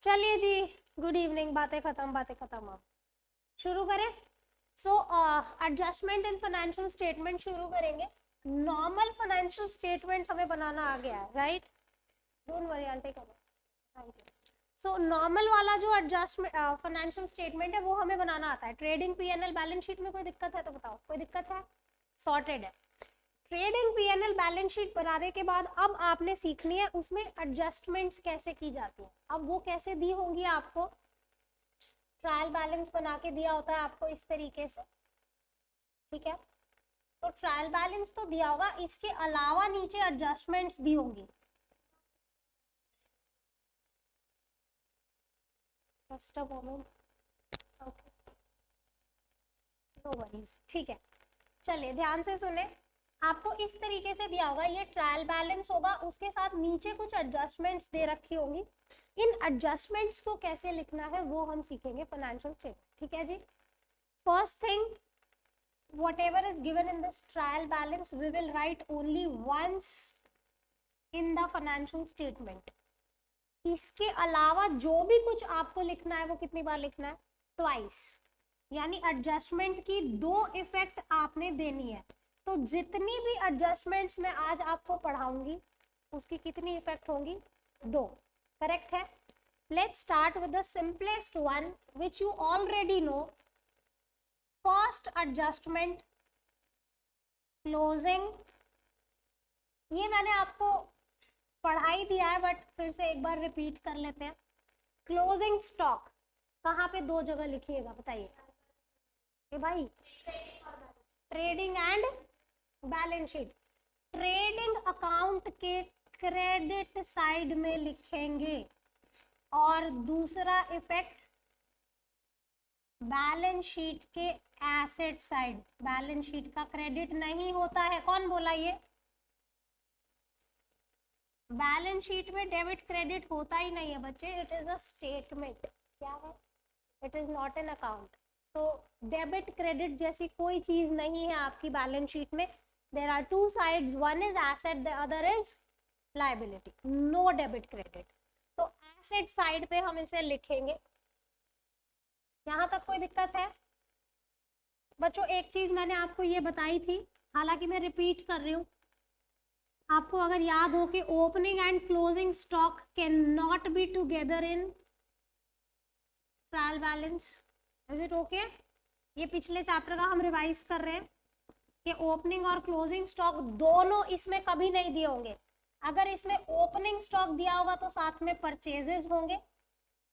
चलिए जी, good evening. बातें खत्म अब शुरू करें। So adjustment in financial statement शुरू करेंगे। नॉर्मल फाइनेंशियल स्टेटमेंट हमें बनाना आ गया है, right? Don't worry, I take over. Thank you. So normal वाला जो एडजस्टमेंट फाइनेंशियल स्टेटमेंट है वो हमें बनाना आता है। ट्रेडिंग पीएनएल बैलेंस शीट में कोई दिक्कत है तो बताओ, कोई दिक्कत है? सॉर्टेड है। ट्रेडिंग पीएनएल बैलेंस शीट बनाने के बाद अब आपने सीखनी है उसमें एडजस्टमेंट्स कैसे की जाती है। अब वो कैसे दी होंगी आपको, ट्रायल बैलेंस बना के दिया होता है आपको इस तरीके से, ठीक है? तो ट्रायल बैलेंस तो दिया होगा, इसके अलावा नीचे एडजस्टमेंट्स दी होंगी। Just a moment, okay, no worries, ठीक है। चलिए ध्यान से सुने, आपको इस तरीके से दिया होगा, ये ट्रायल बैलेंस होगा, उसके साथ नीचे कुछ एडजस्टमेंट्स दे रखी होंगी। इन एडजस्टमेंट्स को कैसे लिखना है वो हम सीखेंगे फाइनेंशियल स्टेटमेंट, ठीक है जी? First thing, whatever is given in this trial balance we will write only once in the financial statement. इसके अलावा जो भी कुछ आपको लिखना है वो कितनी बार लिखना है? ट्वाइस। यानी एडजस्टमेंट की दो इफेक्ट आपने देनी है। तो जितनी भी एडजस्टमेंट्स मैं आज आपको पढ़ाऊंगी उसकी कितनी इफेक्ट होंगी? दो। करेक्ट है? Let's start with the simplest one which you already know. First adjustment closing, ये मैंने आपको पढ़ा ही दिया है बट फिर से एक बार रिपीट कर लेते हैं। क्लोजिंग स्टॉक कहाँ पे दो जगह लिखिएगा बताइए? ए भाई, trading and balance sheet. Trading account के क्रेडिट साइड में लिखेंगे और दूसरा इफेक्ट बैलेंस शीट के एसेट साइड। बैलेंस शीट का क्रेडिट नहीं होता है, कौन बोला ये? बैलेंस शीट में डेबिट क्रेडिट होता ही नहीं है बच्चे, इट इज अ स्टेटमेंट। क्या है? It is not an account. तो डेबिट क्रेडिट जैसी कोई चीज नहीं है आपकी बैलेंस शीट में। There are two sides, one is asset, the other is liability. No debit credit. तो एसेट साइड पे हम इसे लिखेंगे। यहां तक कोई दिक्कत है? बच्चों एक चीज मैंने आपको ये बताई थी, हालांकि मैं रिपीट कर रही हूँ, आपको अगर याद हो कि opening and closing stock can not be together in trial balance. Is it okay? ये पिछले चैप्टर का हम रिवाइज कर रहे हैं कि ओपनिंग और क्लोजिंग स्टॉक दोनों इसमें कभी नहीं दिए होंगे। अगर इसमें ओपनिंग स्टॉक दिया होगा तो साथ में परचेजेस होंगे,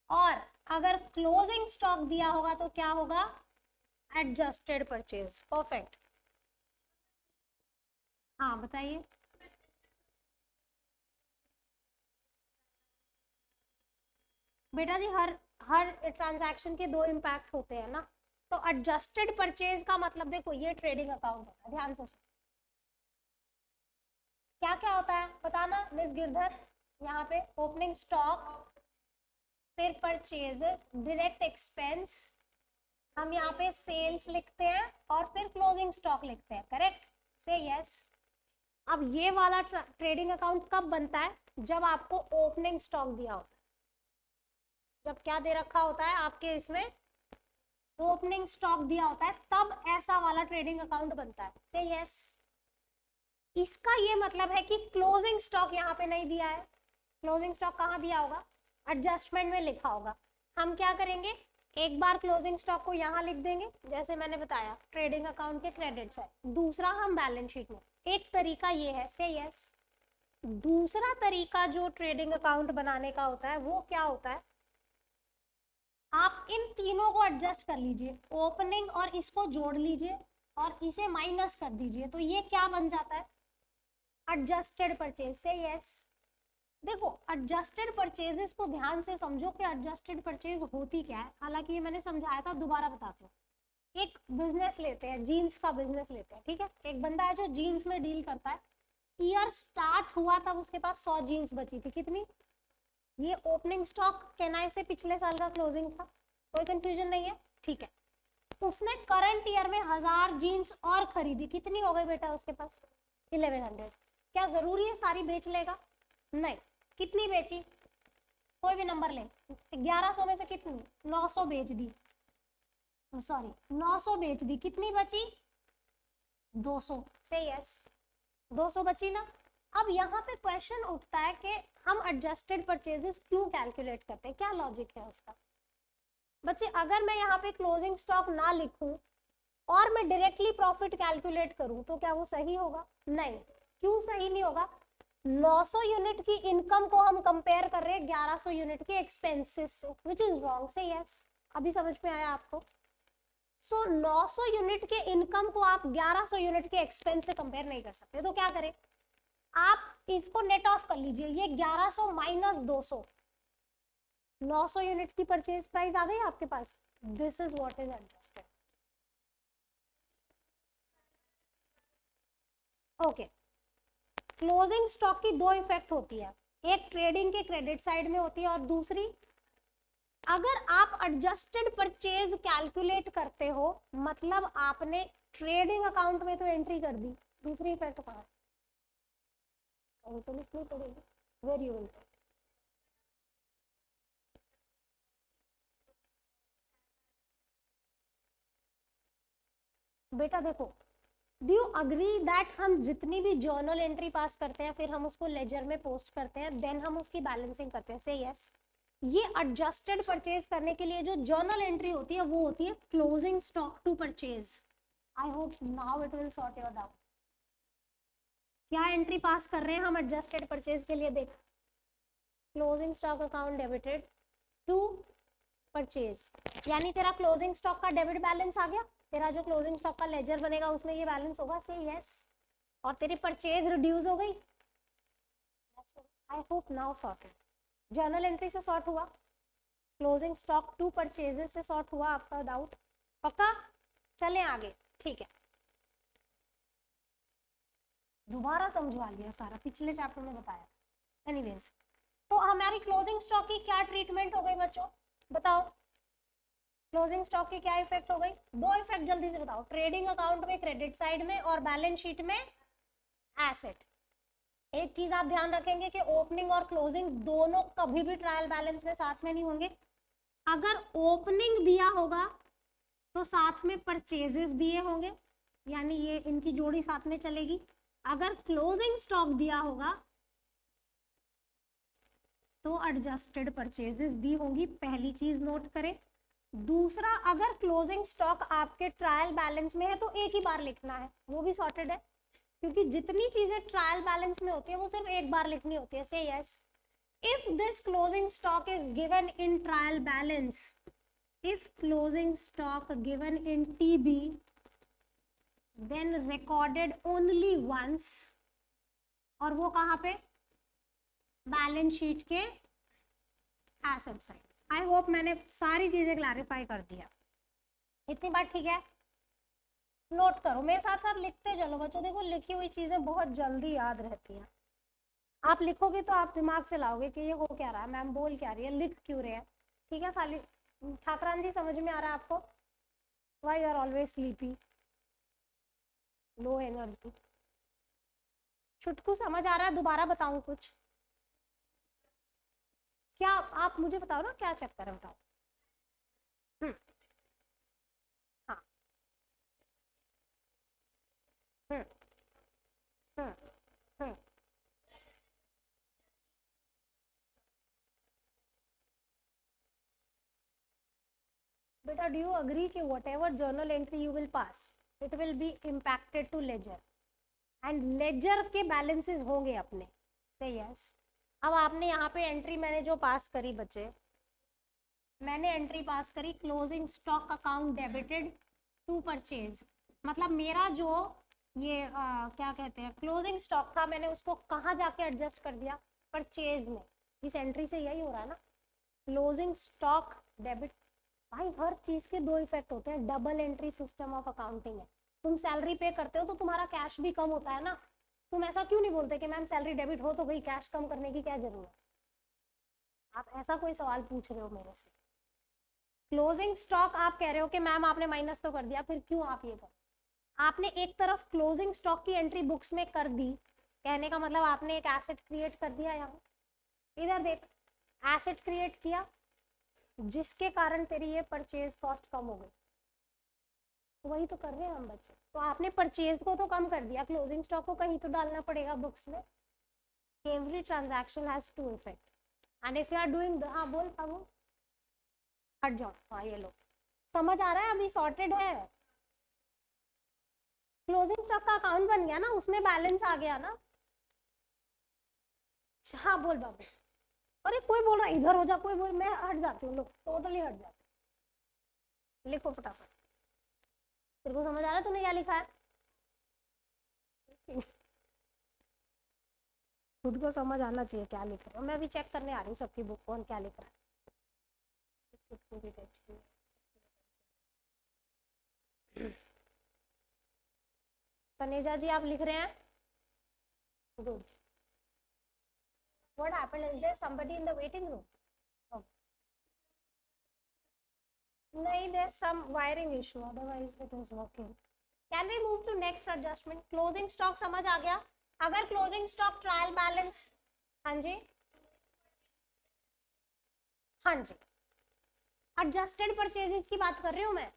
और अगर क्लोजिंग स्टॉक दिया होगा तो क्या होगा? Adjusted purchase. परफेक्ट। हाँ बताइए। बेटा जी हर ट्रांजैक्शन के दो इम्पैक्ट होते हैं ना। तो एडजस्टेड परचेज का मतलब देखो ये ट्रेडिंग अकाउंट होता है, ध्यान से सुनो। क्या क्या होता है बताना मिस गिरधर? यहाँ पे ओपनिंग स्टॉक, फिर परचेजेस, डायरेक्ट एक्सपेंस, हम यहाँ पे सेल्स लिखते हैं और फिर क्लोजिंग स्टॉक लिखते हैं। करेक्ट? से यस। अब ये वाला ट्रेडिंग अकाउंट कब बनता है? जब आपको ओपनिंग स्टॉक दिया होता है। जब क्या दे रखा होता है आपके इसमें? ओपनिंग स्टॉक दिया होता है, तब ऐसा वाला ट्रेडिंग अकाउंट बनता है। Say yes. इसका ये मतलब है कि क्लोजिंग स्टॉक यहाँ पे नहीं दिया है। क्लोजिंग स्टॉक कहाँ दिया होगा? एडजस्टमेंट में लिखा होगा। हम क्या करेंगे, एक बार क्लोजिंग स्टॉक को यहाँ लिख देंगे जैसे मैंने बताया ट्रेडिंग अकाउंट के क्रेडिट है, दूसरा हम बैलेंस शीट में। एक तरीका ये है। Say yes. दूसरा तरीका जो ट्रेडिंग अकाउंट बनाने का होता है वो क्या होता है? आप इन तीनों को एडजस्ट कर लीजिए, ओपनिंग और इसको जोड़ लीजिए और इसे माइनस कर दीजिए, तो ये क्या बन जाता है? Adjusted purchase. से यस। देखो एडजस्टेड परचेजेस को ध्यान से समझो कि एडजस्टेड परचेज होती क्या है। हालांकि ये मैंने समझाया था, दोबारा बताती हूँ। एक बिजनेस लेते हैं, जीन्स का बिजनेस लेते हैं, ठीक है? एक बंदा है जो जीन्स में डील करता है। ईयर स्टार्ट हुआ तब उसके पास 100 जीन्स बची थी। कितनी? ये ओपनिंग स्टॉक केनाई से पिछले साल का क्लोजिंग था, कोई कंफ्यूजन नहीं है, ठीक है? उसने करंट ईयर में 1000 जीन्स और खरीदी। कितनी हो गई बेटा उसके पास? 1100। क्या जरूरी है सारी बेच लेगा? नहीं। कितनी बेची? कोई भी नंबर ले, 1100 में से कितनी 900 बेच दी, सॉरी 900 बेच दी, कितनी बची 200 से यस 200 बची ना। अब यहाँ पे क्वेश्चन उठता है कि हम एडजस्टेड परचेजेस क्यों कैलकुलेट करते हैं, क्या लॉजिक है उसका। बच्चे अगर मैं यहाँ पे क्लोजिंग स्टॉक ना लिखूं और मैं डायरेक्टली प्रॉफिट कैलकुलेट करूं तो क्या वो सही होगा, नहीं। क्यों सही नहीं होगा, 900 यूनिट की इनकम को हम कंपेयर कर रहे हैं 1100 यूनिट के एक्सपेंसेस से, विच इज रॉन्ग से यस। अभी समझ में आया आपको। सो 900 यूनिट के इनकम को आप 1100 यूनिट के एक्सपेंस से कंपेयर नहीं कर सकते, तो क्या करें, आप इसको नेट ऑफ कर लीजिए, ये 1100 माइनस 200, 900 यूनिट की परचेज प्राइस आ गई आपके पास, this is what is adjusted. Okay, closing stock की दो इफेक्ट होती है, एक ट्रेडिंग के क्रेडिट साइड में होती है और दूसरी अगर आप एडजस्टेड परचेज कैलकुलेट करते हो मतलब आपने ट्रेडिंग अकाउंट में तो एंट्री कर दी, दूसरी इफेक्ट कहाँ है, तो लिखनी पड़ेगी वेरिएबल। बेटा देखो, डू यू अग्री दैट हम जितनी भी जर्नल एंट्री पास करते हैं फिर हम उसको लेजर में पोस्ट करते हैं, देन हम उसकी बैलेंसिंग करते हैं, से यस। ये एडजस्टेड परचेज करने के लिए जो जर्नल एंट्री होती है वो होती है closing stock to purchase. I hope now it will sort your doubt. क्या एंट्री पास कर रहे हैं हम एडजस्टेड परचेज के लिए, देख closing stock account debited to purchase, यानी तेरा क्लोजिंग स्टॉक का डेबिट बैलेंस आ गया, तेरा जो क्लोजिंग स्टॉक का लेजर बनेगा उसमें ये बैलेंस होगा, से यस, और तेरी परचेज रिड्यूस हो गई। आई hope now sorted. Journal entry से सॉर्ट हुआ, क्लोजिंग स्टॉक टू परचेजेस से सॉर्ट हुआ आपका डाउट, पक्का। चले आगे, ठीक है, दोबारा समझवा लिया सारा, पिछले चैप्टर में बताया। एनीवेज, तो हमारी क्लोजिंग स्टॉक की क्या ट्रीटमेंट हो गई बच्चों, बताओ। क्लोजिंग स्टॉक की क्या इफेक्ट हो गई, दो इफेक्ट जल्दी से बताओ, ट्रेडिंग अकाउंट में क्रेडिट साइड में और बैलेंस शीट में एसेट। एक चीज आप ध्यान रखेंगे कि ओपनिंग और क्लोजिंग दोनों कभी भी ट्रायल बैलेंस में साथ में नहीं होंगे। अगर ओपनिंग दिया होगा तो साथ में परचेजेस दिए होंगे, यानी ये इनकी जोड़ी साथ में चलेगी। अगर क्लोजिंग स्टॉक दिया होगा तो एडजस्टेड परचेजेस दी होंगी, पहली चीज नोट करें। दूसरा, अगर क्लोजिंग स्टॉक आपके ट्रायल बैलेंस में है तो एक ही बार लिखना है, वो भी सॉर्टेड है, क्योंकि जितनी चीजें ट्रायल बैलेंस में होती है वो सिर्फ एक बार लिखनी होती है, say yes. If this closing stock is given in trial balance, if closing stock given in TB then recorded only once, और वो कहाँ पे, बैलेंस शीट के एसेट साइड। आई होप मैंने सारी चीजें क्लैरिफाई कर दिया, इतनी बात ठीक है। नोट करो, मेरे साथ साथ लिखते चलो बच्चों, देखो लिखी हुई चीजें बहुत जल्दी याद रहती हैं। आप लिखोगे तो आप दिमाग चलाओगे कि ये हो क्या रहा है, मैम बोल क्या रही है, लिख क्यों रहे हैं, ठीक है। खाली ठाकरान जी समझ में आ रहा है आपको, why you are always sleepy, low energy. छुटकू समझ आ रहा है, दोबारा बताऊं कुछ, क्या आप मुझे बताओ ना, क्या चक्कर है बताओ। हाँ, हम्म हम्म हम्म बेटा, डू यू अग्री कि whatever journal entry you will pass it will be impacted to ledger, and ledger के बैलेंसेस होंगे अपने, से यस। अब आपने यहाँ पे एंट्री मैंने जो पास करी बच्चे, मैंने एंट्री पास करी closing stock account debited to purchase, मतलब मेरा जो ये क्या कहते हैं क्लोजिंग स्टॉक था, मैंने उसको कहाँ जाके एडजस्ट कर दिया, परचेज में। इस एंट्री से यही हो रहा है ना, क्लोजिंग स्टॉक डेबिट। भाई हर चीज के दो इफेक्ट होते हैं, double entry system of accounting है। तुम सैलरी पे करते हो तो तुम्हारा कैश भी कम होता है ना, तुम ऐसा क्यों नहीं बोलते कि मैम सैलरी डेबिट हो तो भाई कैश कम करने की क्या जरूरत, आप ऐसा कोई सवाल पूछ रहे हो मेरे से। क्लोजिंग स्टॉक आप कह रहे हो कि मैम आपने माइनस तो कर दिया, फिर क्यों आप ये कर, आपने एक तरफ क्लोजिंग स्टॉक की एंट्री बुक्स में कर दी, कहने का मतलब आपने एक एसेट क्रिएट कर दिया। यहाँ इधर देख, एसेट क्रिएट किया जिसके कारण तेरी ये परचेज कॉस्ट कम हो गई, वही तो कर रहे हैं हम बच्चे। तो आपने परचेज को तो कम कर दिया, क्लोजिंग स्टॉक को कहीं तो डालना पड़ेगा बुक्स में। Every transaction has two effect and if you are doing, हाँ बोल बाबू, हट जाओ, हाँ ये लो, समझ आ रहा है, अभी सॉर्टेड है। क्लोजिंग स्टॉक का अकाउंट बन गया ना, उसमें बैलेंस आ गया ना। हाँ बोल बाबू। अरे कोई बोल रहा है इधर हो जा, कोई बोल, मैं हट जाती हूँ, लो टोटली हट जाती। लिखो फटाफट, तेरे को समझ आ रहा है तूने क्या लिखा है? खुद को समझ आना चाहिए क्या लिख रहा हूँ। मैं अभी चेक करने आ रही हूँ सबकी बुक कौन क्या लिख रहा है। तनेजा जी आप लिख रहे हैं, good. What happened? Is there somebody in the waiting room? Oh. नहीं, there's some wiring issue, otherwise it is working. Can we move to next adjustment? Closing stock समझ आ गया? अगर closing stock trial balance, हाँ जी, हाँ जी, adjusted purchases की बात कर रही हूँ मैं।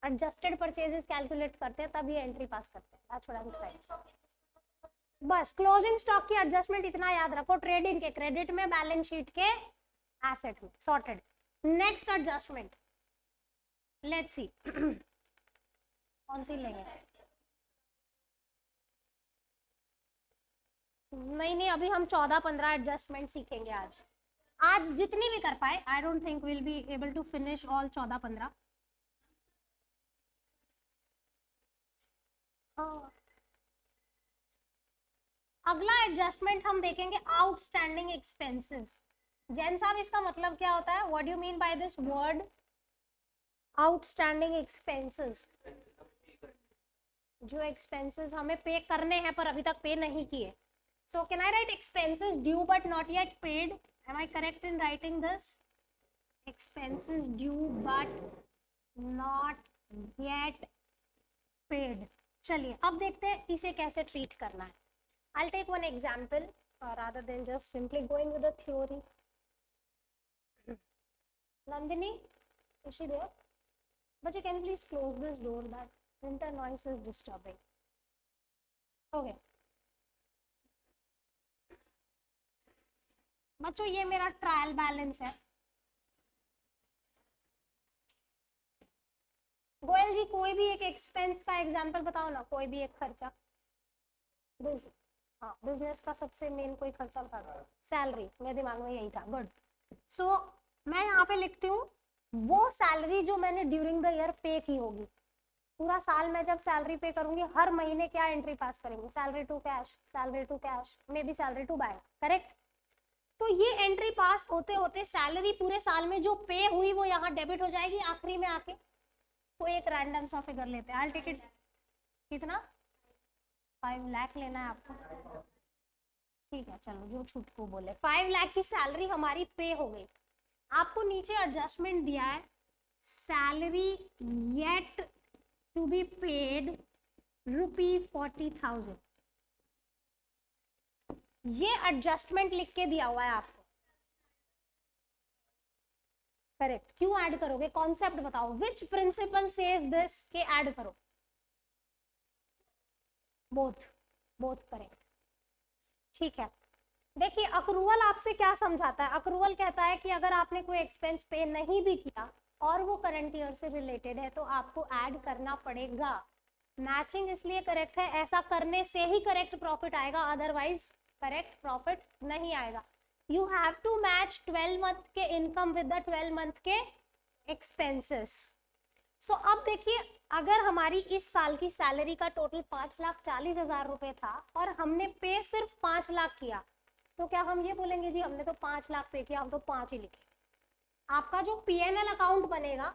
adjusted purchases कैलकुलेट करते हैं तब ये एंट्री पास करते हैं। That's what I'm trying. बस क्लोजिंग स्टॉक की एडजस्टमेंट इतना याद रखो, ट्रेडिंग के क्रेडिट में, बैलेंस शीट के एसेट में, sorted. Next adjustment, let's see कौन सी लेंगे। नहीं, अभी हम 14-15 एडजस्टमेंट सीखेंगे आज। आज जितनी भी कर पाए, I don't think will be able to finish all 14-15। हाँ, अगला एडजस्टमेंट हम देखेंगे आउटस्टैंडिंग एक्सपेंसेस। जैन साहब इसका मतलब क्या होता है? What do you mean by this word outstanding expenses? जो एक्सपेंसेस हमें पे करने हैं पर अभी तक पे नहीं किए। So can I write expenses due but not yet paid? Am I correct in writing this? Expenses due but not yet paid. चलिए अब देखते हैं इसे कैसे ट्रीट करना है। I'll take one example rather than just simply going with the theory. Nandini, is she there? But you can please close this door, that printer noise is disturbing. Okay. बच्चों ये मेरा ट्रायल बैलेंस है। गोयल जी कोई भी एक expense का example बताओ ना, कोई भी एक खर्चा। हाँ, बिजनेस का सबसे मेन कोई खर्चा बता दो। सैलरी, मेरे दिमाग में यही था, गुड। सो मैं यहाँ पे लिखती हूँ वो सैलरी जो मैंने ड्यूरिंग द ईयर पे की होगी। पूरा साल मैं जब सैलरी पे करूंगी, हर महीने क्या एंट्री पास करेंगे? Salary to cash, salary to cash, maybe salary to bank, correct? तो ये एंट्री पास होते होते सैलरी पूरे साल में जो पे हुई वो यहाँ डेबिट हो जाएगी आखिरी में आके। कोई एक रैंडम सा फिगर लेते हैं, आई टेक इट, कितना? 5 लाख लेना है आपको, ठीक है चलो जो छूट को बोले। 5 लाख की सैलरी हमारी पे हो गई। आपको नीचे एडजस्टमेंट दिया है, salary yet to be paid ₹40,000। ये एडजस्टमेंट लिख के दिया हुआ है आपको, करेक्ट? क्यों ऐड करोगे? कॉन्सेप्ट बताओ, विच प्रिंसिपल सेज दिस के ऐड करो? बोथ, बोथ करेक्ट, ठीक है। देखिए अक्रूवल आपसे क्या समझाता है? अक्रूवल कहता है कि अगर आपने कोई एक्सपेंस पे नहीं भी किया और वो करंट ईयर से रिलेटेड है तो आपको ऐड करना पड़ेगा। मैचिंग इसलिए करेक्ट है, ऐसा करने से ही करेक्ट प्रॉफिट आएगा, अदरवाइज करेक्ट प्रॉफिट नहीं आएगा। You have to match 12 month के इनकम विद द 12 मंथ के एक्सपेंसेस। सो अब देखिए अगर हमारी इस साल की सैलरी का टोटल 5,40,000 रुपए था और हमने पे सिर्फ 5 लाख किया, तो क्या हम ये बोलेंगे जी हमने तो 5 लाख पे किया, हम तो 5 ही लिखे? आपका जो पीएनएल अकाउंट बनेगा,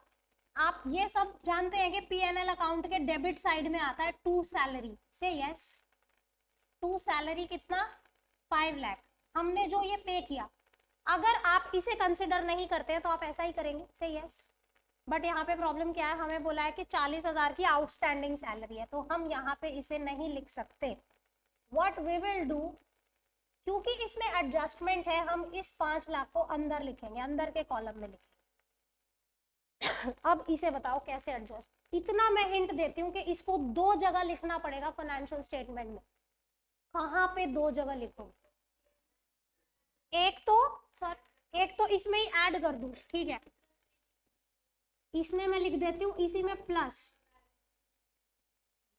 आप ये सब जानते हैं कि पीएनएल अकाउंट के डेबिट साइड में आता है टू सैलरी, से यस, टू सैलरी कितना? 5 लाख। हमने जो ये पे किया, अगर आप इसे कंसिडर नहीं करते हैं तो आप ऐसा ही करेंगे, से यस। बट यहाँ पे प्रॉब्लम क्या है? हमें बोला है कि 40,000 की आउटस्टैंडिंग सैलरी है, तो हम यहाँ पे इसे नहीं लिख सकते। व्हाट वी विल डू, क्योंकि इसमें एडजस्टमेंट है, हम इस 5 लाख को अंदर लिखेंगे, अंदर के कॉलम में लिखेंगे। अब इसे बताओ कैसे एडजस्ट। इतना मैं हिंट देती हूँ कि इसको 2 जगह लिखना पड़ेगा फाइनेंशियल स्टेटमेंट में। कहाँ पे 2 जगह लिखोगे? एक तो इसमें ही ऐड कर दूं, ठीक है, इसमें मैं लिख देती हूँ, इसी में प्लस।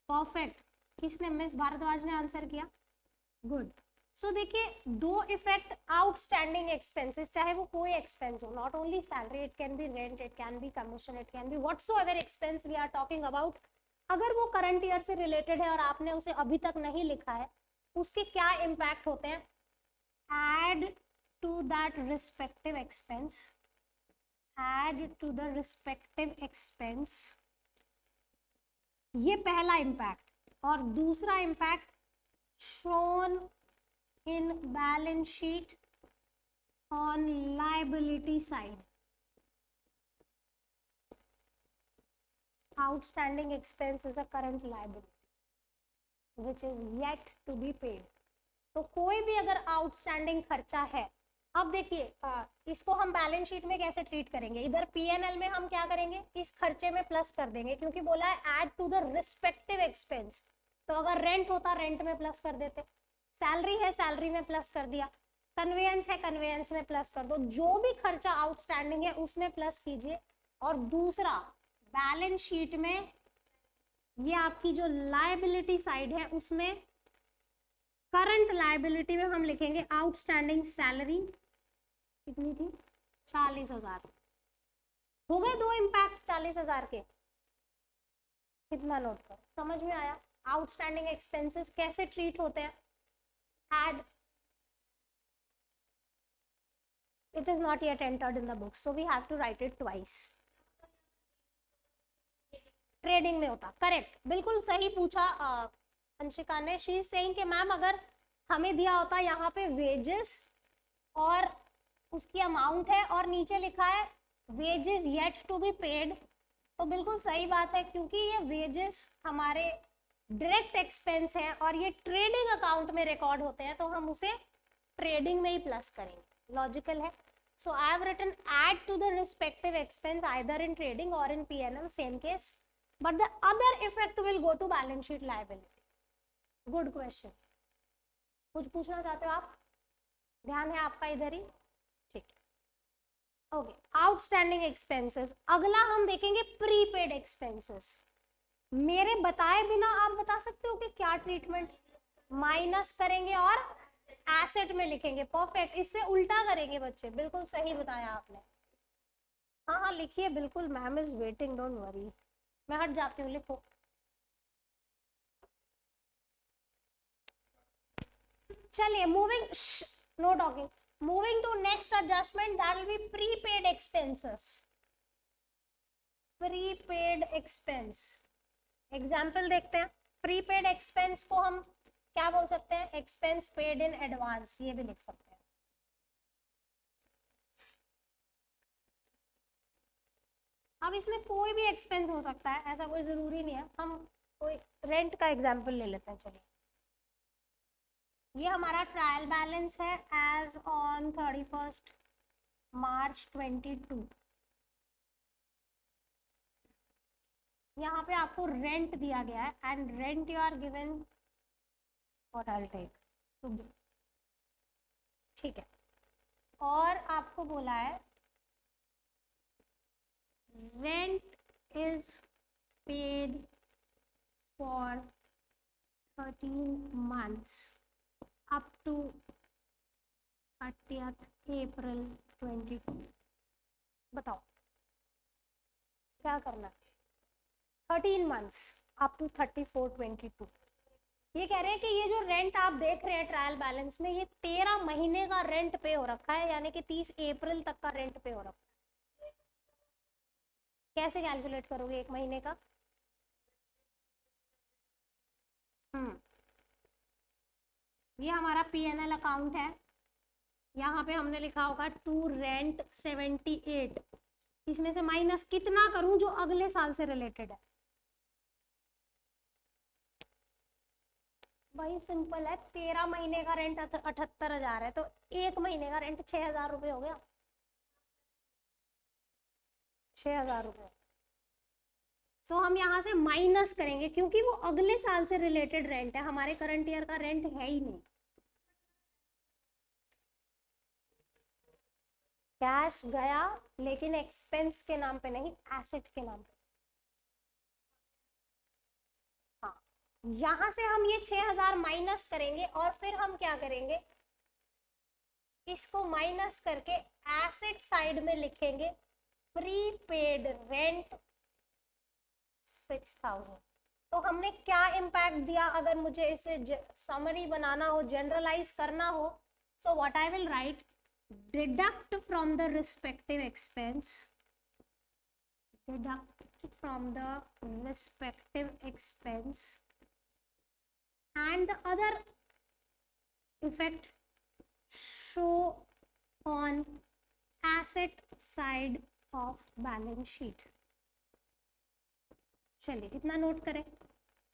परफेक्ट। किसने? मिस भारद्वाज ने आंसर किया, गुड। सो देखिए, 2 इफेक्ट आउटस्टैंडिंग एक्सपेंसेस, चाहे वो कोई एक्सपेंस हो, not only salary, it can be rent, it can be commission, it can be whatsoever expense we are talking about. अगर वो करंट ईयर से रिलेटेड है और आपने उसे अभी तक नहीं लिखा है, उसके क्या इम्पैक्ट होते हैं? Add to that respective expense, add to the respective expense, ये पहला इम्पैक्ट। और दूसरा impact, shown in balance sheet on liability side, outstanding expense is a current liability which is yet to be paid। तो कोई भी अगर outstanding खर्चा है, अब देखिए इसको हम बैलेंस शीट में कैसे ट्रीट करेंगे? इधर पीएनएल में हम क्या करेंगे? इस खर्चे में प्लस कर देंगे, क्योंकि बोला है add to the respective expense. तो अगर रेंट होता, रेंट में प्लस कर देते, सैलरी है, सैलरी में प्लस कर दिया, कन्वेयंस है, कन्वेयंस में प्लस कर दो, जो भी खर्चा आउटस्टैंडिंग है उसमें प्लस कीजिए। और दूसरा, बैलेंस शीट में ये आपकी जो लायबिलिटी साइड है उसमें करंट लायबिलिटी में हम लिखेंगे आउटस्टैंडिंग सैलरी, कितनी थी? 40,000। हो गए 2 इम्पैक्ट 40,000 के। कितना नोट कर, समझ में आया? आउटस्टैंडिंग एक्सपेंसेस कैसे ट्रीट होते हैं? Add, it is not yet entered in the book, so we have to write it twice। Trading में होता, करेक्ट, बिल्कुल सही पूछा अंशिका ने। शी इज सेइंग कि मैम अगर हमें दिया होता यहाँ पे वेजेस और उसकी अमाउंट है और नीचे लिखा है wages yet to be paid, तो बिल्कुल सही बात है, क्योंकि ये वेजेस हमारे डायरेक्ट एक्सपेंस है और ये ट्रेडिंग अकाउंट में रिकॉर्ड होते हैं, तो हम उसे ट्रेडिंग में ही प्लस करेंगे। लॉजिकल है। So I have written add to the respective expense either in trading और in PNL, same case, but the other effect will go to balance sheet liability। good question। कुछ पूछना चाहते हो आप? ध्यान है आपका इधर ही, ठीक है, ओके। आउटस्टैंडिंग एक्सपेंसेस, अगला हम देखेंगे प्रीपेड एक्सपेंसेस। मेरे बताए बिना आप बता सकते हो कि क्या ट्रीटमेंट? माइनस करेंगे और एसेट में लिखेंगे। परफेक्ट, इससे उल्टा करेंगे बच्चे, बिल्कुल सही बताया आपने। हाँ हाँ लिखिए, बिल्कुल, ma'am is waiting, don't worry. मैं हट जाती हूँ, लिखो। चलिए, moving, no talking, moving to next adjustment, that will be prepaid expenses. Prepaid expense, example देखते हैं। प्रीपेड एक्सपेंस को हम क्या बोल सकते हैं? एक्सपेंस पेड इन एडवांस, ये भी लिख सकते हैं। अब इसमें कोई भी एक्सपेंस हो सकता है, ऐसा कोई जरूरी नहीं है। हम कोई रेंट का एग्जांपल ले लेते हैं। चलिए, ये हमारा ट्रायल बैलेंस है एज ऑन 31 मार्च 22। यहाँ पे आपको रेंट दिया गया है and rent you are given what I will take, ठीक है। और आपको बोला है rent is paid for 13 months up to 30th April 22। बताओ क्या करना है? 13 months up to 34/22। ये कह रहे हैं कि ये जो रेंट आप देख रहे हैं ट्रायल बैलेंस में, ये 13 महीने का रेंट पे हो रखा है, यानी कि 30 अप्रैल तक का रेंट पे हो रखा है। कैसे कैलकुलेट करोगे 1 महीने का? ये हमारा पीएनएल अकाउंट है, यहाँ पे हमने लिखा होगा टू रेंट 78। इसमें से माइनस कितना करूं जो अगले साल से रिलेटेड है? भाई सिंपल है, 13 महीने का रेंट 78,000 है, तो एक महीने का रेंट 6,000 रुपये हो गया, 6,000 रुपये। सो हम यहाँ से माइनस करेंगे क्योंकि वो अगले साल से रिलेटेड रेंट है, हमारे करंट ईयर का रेंट है ही नहीं। कैश गया लेकिन एक्सपेंस के नाम पे नहीं, एसेट के नाम पे। हाँ, यहां से हम ये 6,000 माइनस करेंगे और फिर हम क्या करेंगे, इसको माइनस करके एसेट साइड में लिखेंगे प्रीपेड रेंट 6,000। तो हमने क्या इम्पैक्ट दिया, अगर मुझे इसे समरी बनाना हो, जनरलाइज करना हो, so what I will write, deduct from the respective expense, deduct from the respective expense, and the other effect show on asset side of balance sheet। चलिए इतना नोट करें,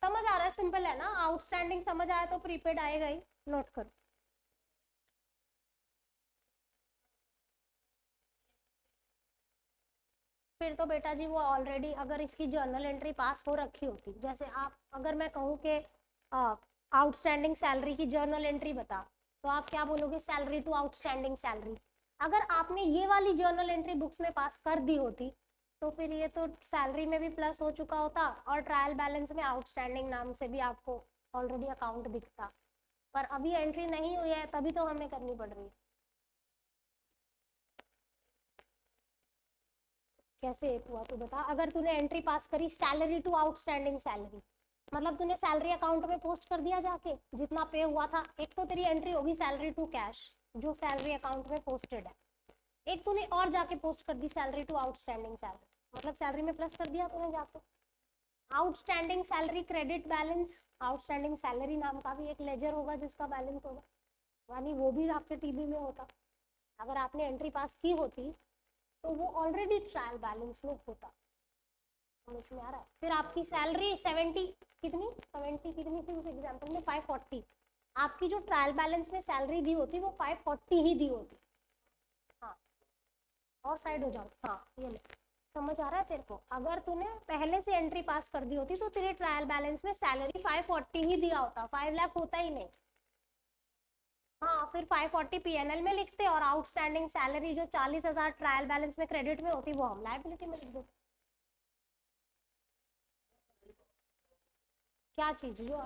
समझ आ रहा है, सिंपल है ना, आउटस्टैंडिंग समझ आया तो प्रीपेड आएगा ही, नोट करो। फिर तो बेटा जी वो ऑलरेडी, अगर इसकी जर्नल एंट्री पास हो रखी होती, जैसे आप, अगर मैं कहूँ कि आउटस्टैंडिंग सैलरी की जर्नल एंट्री बता, तो आप क्या बोलोगे, सैलरी टू आउटस्टैंडिंग सैलरी। अगर आपने ये वाली जर्नल एंट्री बुक्स में पास कर दी होती तो फिर ये तो सैलरी में भी प्लस हो चुका होता और ट्रायल बैलेंस में आउटस्टैंडिंग नाम से भी आपको ऑलरेडी अकाउंट दिखता, पर अभी एंट्री नहीं हुई है तभी तो हमें करनी पड़ रही है। कैसे हुआ तू बता, अगर तूने एंट्री पास करी सैलरी टू आउटस्टैंडिंग सैलरी, मतलब तूने सैलरी अकाउंट में पोस्ट कर दिया जाके जितना पे हुआ था, एक तो तेरी एंट्री होगी सैलरी टू कैश जो सैलरी अकाउंट में पोस्टेड है, एक तूने और जाके पोस्ट कर दी सैलरी टू आउटस्टैंडिंग सैलरी, मतलब सैलरी में प्लस कर दिया तूने जाके। Outstanding salary credit balance, outstanding salary नाम का भी एक लेजर होगा जिसका बैलेंस होगा, यानी वो भी आपके टीबी में होता, अगर आपने एंट्री पास की होती तो वो ऑलरेडी ट्रायल बैलेंस में होता। समझ में आ रहा है। फिर आपकी सैलरी 70 कितनी 70 कितनी थी उस एग्जांपल में, 540, आपकी जो ट्रायल बैलेंस में सैलरी दी होती वो 540 ही दी होती। हाँ, और साइड हो जाओ, हाँ ये ले, समझ आ रहा है तेरे को, अगर तूने पहले से एंट्री पास कर दी होती तो तेरे ट्रायल बैलेंस में सैलरी 540 ही दिया होता, 5 लाख होता ही नहीं। हाँ, फिर 540 पीएनएल में लिखते और आउटस्टैंडिंग सैलरी जो 40,000 ट्रायल बैलेंस में क्रेडिट में होती वो हम लायबिलिटी में लिख देते। क्या चीज जो,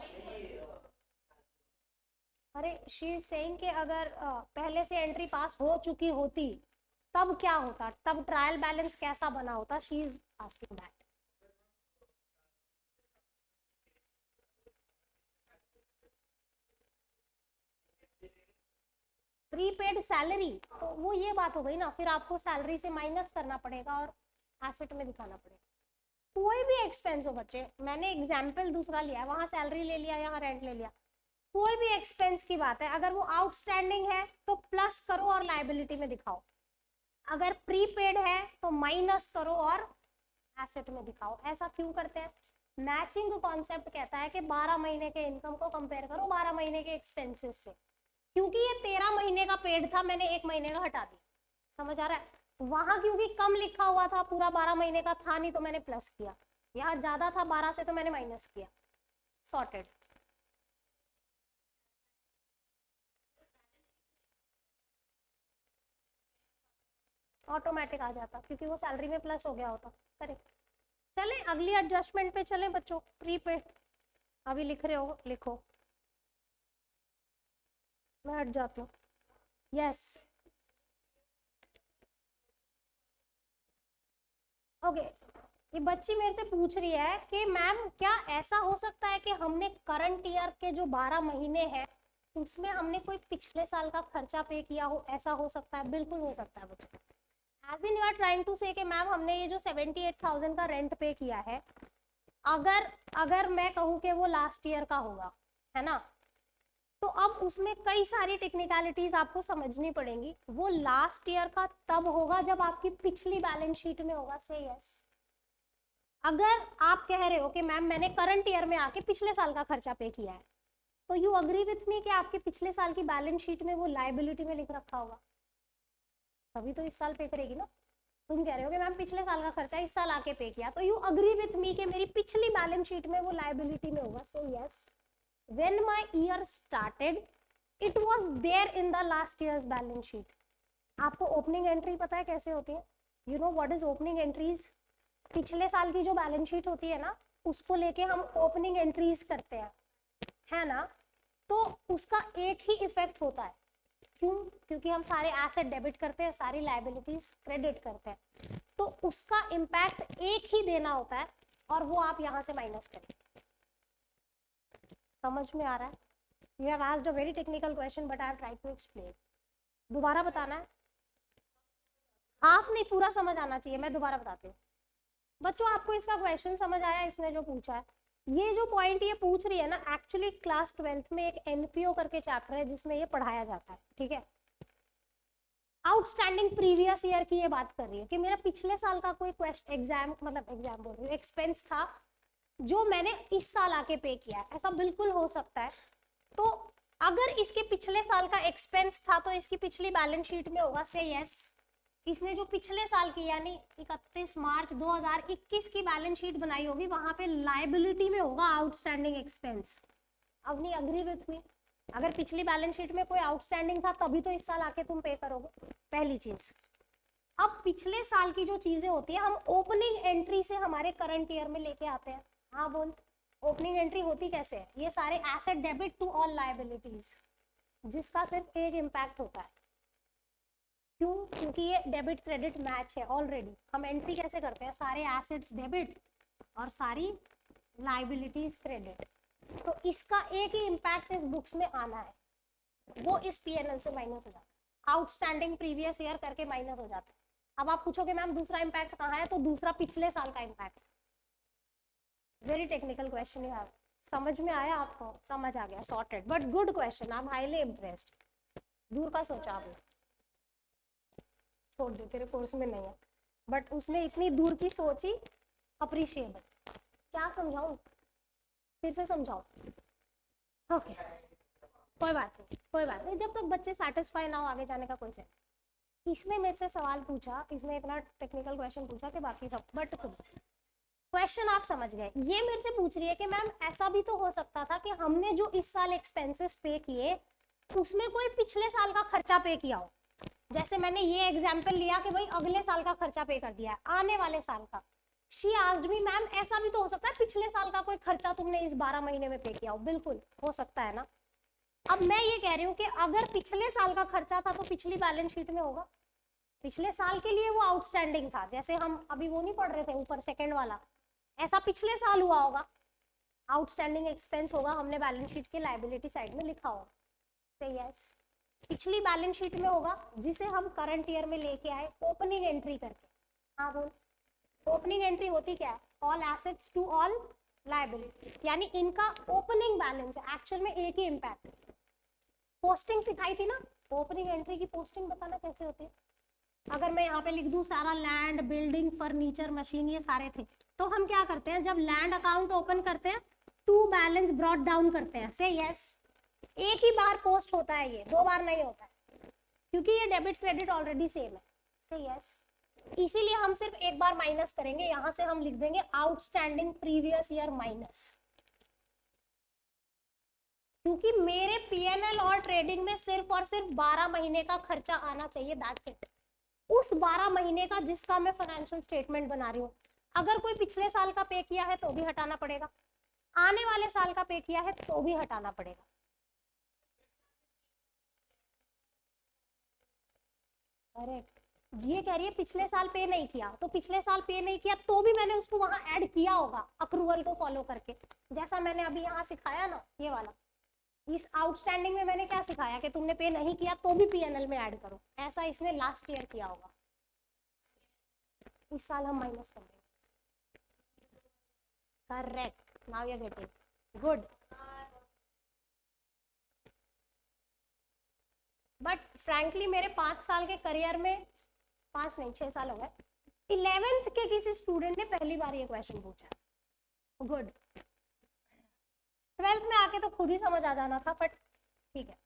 अरे शी सेइंग कि अगर पहले से एंट्री पास हो चुकी होती तब क्या होता, तब ट्रायल बैलेंस कैसा बना होता, she is asking that. Prepaid salary, तो वो ये बात हो गई ना, फिर आपको सैलरी से माइनस करना पड़ेगा और एसेट में दिखाना पड़ेगा। कोई भी एक्सपेंस हो बच्चे, मैंने एग्जाम्पल दूसरा लिया है, वहां सैलरी ले लिया, यहाँ रेंट ले लिया, कोई भी एक्सपेंस की बात है, अगर वो आउटस्टैंडिंग है तो प्लस करो और लाइबिलिटी में दिखाओ, अगर प्रीपेड है तो माइनस करो और एसेट में दिखाओ। ऐसा क्यों करते हैं, मैचिंग कॉन्सेप्ट कहता है कि 12 महीने के इनकम को कंपेयर करो 12 महीने के एक्सपेंसेस से, क्योंकि ये 13 महीने का पेड था, मैंने 1 महीने का हटा दिया, समझ आ रहा है। वहां क्योंकि कम लिखा हुआ था, पूरा 12 महीने का था नहीं तो मैंने प्लस किया, यहाँ ज्यादा था 12 से तो मैंने माइनस किया, सॉर्टेड। ऑटोमेटिक आ जाता क्योंकि वो सैलरी में प्लस हो गया होता। करेक्ट। चले अगली एडजस्टमेंट पे चले बच्चों, प्रीपेड, अभी लिख रहे हो लिखो, मैं हट जाती हूँ। यस, ओके, ये बच्ची मेरे से पूछ रही है कि मैम क्या ऐसा हो सकता है कि हमने करंट ईयर के जो 12 महीने हैं उसमें हमने कोई पिछले साल का खर्चा पे किया हो, ऐसा हो सकता है। बिल्कुल हो सकता है बच्चों, as in you are trying to say कि मैम हमने ये जो 78,000 का रेंट पे किया है, अगर मैं कहूँ कि वो लास्ट ईयर का होगा, है ना, तो अब उसमें कई सारी टेक्निकलिटीज आपको समझनी पड़ेंगी। वो लास्ट ईयर का तब होगा जब आपकी पिछली बैलेंस शीट में होगा। से यस, अगर आप कह रहे हो कि मैम मैंने करंट ईयर में आके पिछले साल का खर्चा पे किया है, तो यू अग्री विथ मी कि आपके पिछले साल की बैलेंस शीट में वो लायबिलिटी में लिख रखा होगा, तभी तो इस साल पे करेगी ना। तुम कह रहे हो कि मैम पिछले साल का खर्चा इस साल आके पे किया, तो यू अग्री विथ मी कि मेरी पिछली बैलेंस शीट में वो लायबिलिटी में होगा। So yes, when my year started it was there in the last year's balance sheet. आपको ओपनिंग एंट्री पता है कैसे होती है? You know what is opening entries? पिछले साल की जो बैलेंस शीट होती है ना, उसको लेके हम ओपनिंग एंट्रीज करते हैं, है ना। तो उसका एक ही इफेक्ट होता है, क्यों? क्योंकि हम सारे एसेट डेबिट करते हैं, सारी लायबिलिटीज क्रेडिट करते हैं, तो उसका इम्पैक्ट एक ही देना होता है और वो आप यहां से माइनस करें। समझ में आ रहा है? You have asked a very technical question but I have tried to explain. दोबारा बताना है, हाफ नहीं पूरा समझ आना चाहिए। मैं दोबारा बताती हूँ बच्चों, आपको इसका क्वेश्चन समझ आया? इसने जो पूछा है, ये जो पॉइंट ये पूछ रही है ना, एक्चुअली क्लास 12th में एक एनपीओ करके चैप्टर है जिसमें ये पढ़ाया जाता है, ठीक है। आउटस्टैंडिंग प्रीवियस ईयर की ये बात कर रही है कि मेरा पिछले साल का कोई क्वेश्चन एग्जाम बोल रही हूँ, एक्सपेंस था जो मैंने इस साल आके पे किया है, ऐसा बिल्कुल हो सकता है। तो अगर इसके पिछले साल का एक्सपेंस था तो इसकी पिछली बैलेंस शीट में होगा। से यस, इसने जो पिछले साल की यानी 31 मार्च 2021 की बैलेंस शीट बनाई होगी, वहां पे लायबिलिटी में होगा आउटस्टैंडिंग एक्सपेंस। अब नहीं अग्री विथ मी? अगर पिछली बैलेंस शीट में कोई आउटस्टैंडिंग था तभी तो इस साल आके तुम पे करोगे, पहली चीज। अब पिछले साल की जो चीजें होती है हम ओपनिंग एंट्री से हमारे करंट ईयर में लेके आते हैं। हाँ बोल, ओपनिंग एंट्री होती कैसे है? ये सारे asset debit to all liabilities, जिसका सिर्फ एक इम्पैक्ट होता है। क्यों? क्योंकि ये डेबिट क्रेडिट मैच है ऑलरेडी। हम एंट्री कैसे करते हैं? सारे एसेट्स डेबिट और सारी लायबिलिटीज क्रेडिट। तो इसका एक ही इम्पैक्ट इस बुक्स में आना है, वो इस पीएनएल से माइनस हो जाता है, आउटस्टैंडिंग प्रीवियस ईयर करके माइनस हो जाता है। अब आप पूछोगे मैम दूसरा इम्पैक्ट कहाँ है? तो दूसरा पिछले साल का impact. Very technical question you have. समझ में आया आपको? समझ आ गया, sorted, but good question. I am highly impressed. दूर का सोचा आपने, छोड़ दे, तेरे कोर्स में नहीं है, बट उसने इतनी दूर की सोची, अप्रिशिएबल। क्या समझाऊं? फिर से समझाओ? ओके, कोई बात नहीं, कोई बात नहीं, जब तक बच्चे सेटिस्फाई ना हो आगे जाने का कोई सेंस। इसने मेरे से सवाल पूछा, इसने इतना टेक्निकल क्वेश्चन पूछा कि बाकी सब, बट क्वेश्चन आप समझ गए। ये मेरे से पूछ रही है कि मैम ऐसा भी तो हो सकता था कि हमने जो इस साल एक्सपेंसेस पे किए उसमें कोई पिछले साल का खर्चा पे किया हो। जैसे मैंने ये एग्जाम्पल लिया कि भाई अगले साल का खर्चा पे कर दिया है, आने वाले साल का। शी आस्क्ड मी मैम ऐसा भी तो हो सकता है पिछले साल का कोई खर्चा तुमने इस 12 महीने में पे किया हो। बिल्कुल हो सकता है ना। अब मैं ये कह रही हूँ कि अगर पिछले साल का खर्चा था तो पिछली बैलेंस शीट में होगा। पिछले साल के लिए वो आउटस्टैंडिंग था, जैसे हम अभी वो नहीं पढ़ रहे थे ऊपर सेकंड वाला, ऐसा पिछले साल हुआ होगा, आउटस्टैंडिंग एक्सपेंस होगा, हमने बैलेंस शीट के लायबिलिटी साइड में लिखा होगा। से यस, पिछली बैलेंस शीट में होगा जिसे हम करंट ईयर में लेके आए ओपनिंग एंट्री करके। हाँ बोल, ओपनिंग एंट्री होती क्या है? All assets to all liability, यानी इनका ओपनिंग बैलेंस है। एक्चुअल में एक ही इम्पैक्ट। पोस्टिंग सिखाई थी ना, ओपनिंग एंट्री की पोस्टिंग बताना कैसे होती है। अगर मैं यहाँ पे लिख दूं सारा लैंड, बिल्डिंग, फर्नीचर, मशीन, ये सारे थे, तो हम क्या करते हैं जब लैंड अकाउंट ओपन करते हैं टू बैलेंस ब्रॉट डाउन करते हैं। से यस, एक ही बार पोस्ट होता है, ये 2 बार नहीं होता है, क्योंकि ये डेबिट क्रेडिट ऑलरेडी सेम है। से यस, इसीलिए हम सिर्फ एक बार माइनस करेंगे। यहां से हम लिख देंगे आउटस्टैंडिंग प्रीवियस ईयर माइनस, क्योंकि मेरे पीएनएल और ट्रेडिंग में सिर्फ और सिर्फ 12 महीने का खर्चा आना चाहिए, दैट्स इट। उस 12 महीने का जिसका मैं फाइनेंशियल स्टेटमेंट बना रही हूँ। अगर कोई पिछले साल का पे किया है तो भी हटाना पड़ेगा, आने वाले साल का पे किया है तो भी हटाना पड़ेगा। करेक्ट, ये कह रही है पिछले साल पे नहीं किया, तो पिछले साल पे नहीं किया तो भी मैंने उसको वहां ऐड किया होगा अक्रूवल को फॉलो करके, जैसा मैंने अभी यहाँ सिखाया ना, ये वाला। इस आउटस्टैंडिंग में मैंने क्या सिखाया कि तुमने पे नहीं किया तो भी पीएनएल में ऐड करो, ऐसा इसने लास्ट ईयर किया होगा। इस साल हम माइनस कर देंगे। Correct, now you are getting good. But frankly मेरे 5 साल के करियर में, 5 नहीं 6 साल हो गए, 11th के किसी स्टूडेंट ने पहली बार ये क्वेश्चन पूछा। गुड, ट्वेल्थ में आके तो खुद ही समझ आ जाना था, बट ठीक है।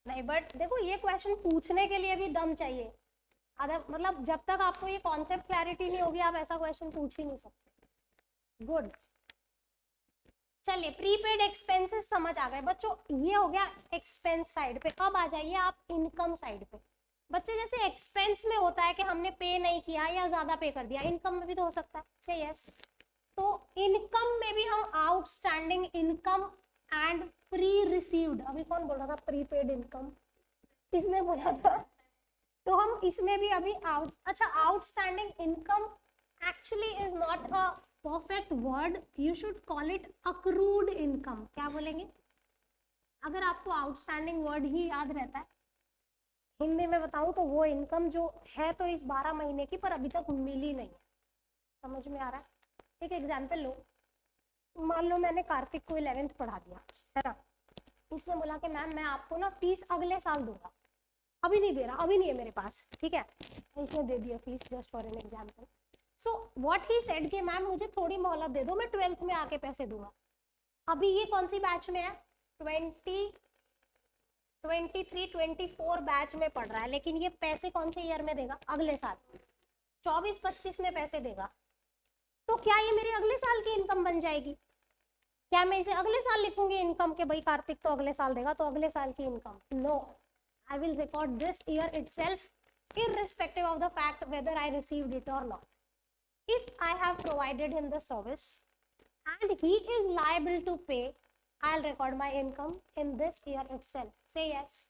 नहीं बट देखो ये क्वेश्चन पूछने के लिए भी दम चाहिए, अदर मतलब जब तक आपको ये कॉन्सेप्ट क्लैरिटी नहीं होगी आप ऐसा क्वेश्चन पूछ ही नहीं सकते। गुड, चलिए प्रीपेड एक्सपेंसेस समझ आ गए बच्चों, ये हो गया एक्सपेंस साइड पे। अब आ जाइए आप इनकम साइड पे। बच्चे जैसे एक्सपेंस में होता है कि हमने पे नहीं किया या ज्यादा पे कर दिया, इनकम में भी तो हो सकता है, से यस। तो इनकम में भी हम outstanding income and pre received, अभी कौन बोल रहा था प्रीपेड इनकम, किसने बोला था? तो हम इसमें भी अभी अच्छा outstanding income actually is not a perfect word, you should call it accrued income. क्या बोलेंगे? अगर आपको आउटस्टैंडिंग वर्ड ही याद रहता है, हिंदी में बताऊं तो वो इनकम जो है तो इस 12 महीने की पर अभी तक मिली नहीं है। समझ में आ रहा है? एक एग्जाम्पल लो, मान लो मैंने कार्तिक को 11th पढ़ा दिया है ना, उसने बोला कि मैम मैं आपको ना फीस अगले साल दूंगा, अभी नहीं दे रहा, अभी नहीं है मेरे पास, ठीक है, इसने दे दिया fees just for an example. So what he said कि मैम मुझे थोड़ी मोहलत दे दो, मैं 12th में आके पैसे दूंगा। अभी ये कौन सी बैच में है? 23-24 बैच में पढ़ रहा है, लेकिन ये पैसे कौन से ईयर में देगा? अगले साल 24-25 में पैसे देगा। तो क्या ये मेरे अगले साल की इनकम बन जाएगी? क्या मैं इसे अगले साल लिखूंगी इनकम के भाई कार्तिक तो अगले साल देगा तो अगले साल की income? No, I will record this year itself irrespective of the fact whether I received it or not. If I have provided him the service and he is liable to pay, I'll record my income in this year itself. Say yes.